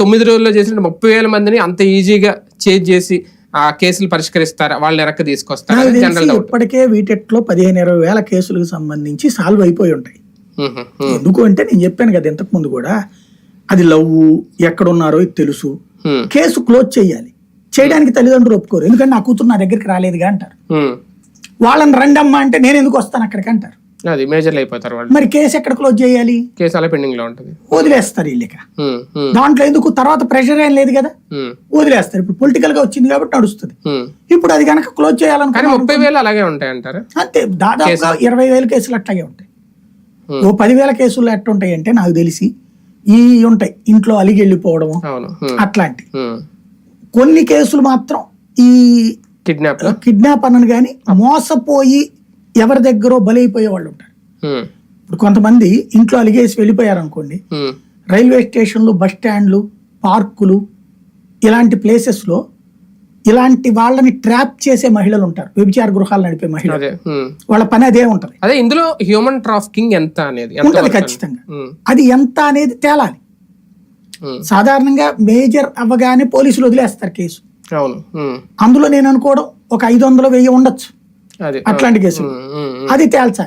9 రోజుల్లో చేసిన 30,000 మందిని అంత ఈజీగా చేంజ్ చేసి ఆ కేసులు పరిష్కరిస్తారా, వాళ్ళని వెనక్కి తీసుకొస్తారా? ఇప్పటికే వీటిలో 15-20 కేసులకు సంబంధించి సాల్వ్ అయిపోయి ఉంటాయి. ఎందుకు అంటే నేను చెప్పాను కదా ఇంతకు ముందు కూడా, అది లవ్ ఎక్కడున్నారో ఇది తెలుసు, కేసు క్లోజ్ చేయాలి. చేయడానికి తల్లిదండ్రులు ఒప్పుకోరు, ఎందుకంటే నా కూతురు నా దగ్గరికి రాలేదుగా అంటారు. వాళ్ళని రండమ్మా అంటే నేను ఎందుకు వస్తాను అక్కడికి అంటారు. అది మేజర్లు అయిపోతారు వాళ్ళు. మరి కేసు ఎక్కడ క్లోజ్ చేయాలి? కేసు అలా పెండింగ్ లో ఉంటుంది, వదిలేస్తారు వీళ్ళు. ఇక దాంట్లో ఎందుకు తర్వాత ప్రెషర్ ఏం లేదు కదా, వదిలేస్తారు. ఇప్పుడు పొలిటికల్ గా వచ్చింది కాబట్టి నడుస్తుంది. ఇప్పుడు అది కనుక క్లోజ్ చేయాలనుకుంటే 30,000 అలాగే ఉంటాయి అంటారు. అంతే, దాదాపుగా 20,000 కేసులు అట్లాగే ఉంటాయి. ఓ 10,000 కేసులు ఎట్లా ఉంటాయి అంటే నాకు తెలిసి ఈ ఉంటాయి ఇంట్లో అలిగి వెళ్ళిపోవడం అట్లాంటి కొన్ని కేసులు మాత్రం ఈ కిడ్నాప్ అన్నను గాని మోసపోయి ఎవరి దగ్గర బలైపోయే వాళ్ళు ఉంటారు. ఇప్పుడు కొంతమంది ఇంట్లో అలిగేసి వెళ్ళిపోయారు అనుకోండి, రైల్వే స్టేషన్లు, బస్ స్టాండ్లు, పార్కులు ఇలాంటి ప్లేసెస్ లో ఇలాంటి వాళ్ళని ట్రాప్ చేసే మహిళలు ఉంటారు, వ్యభిచార గృహాలు నడిపే మహిళలు. వాళ్ళ పని అదే ఉంటది. అదే ఇందులో హ్యూమన్ ట్రాఫికింగ్ ఎంత అనేది ఉంటది ఖచ్చితంగా. అది ఎంత అనేది తేలాలి. సాధారణంగా మేజర్ అవ్వగానే పోలీసులు వదిలేస్తారు కేసు. అందులో నేను అనుకోవడం ఒక 500-1000 ఉండొచ్చు అట్లాంటి కేసులు. అది తేల్చాలి.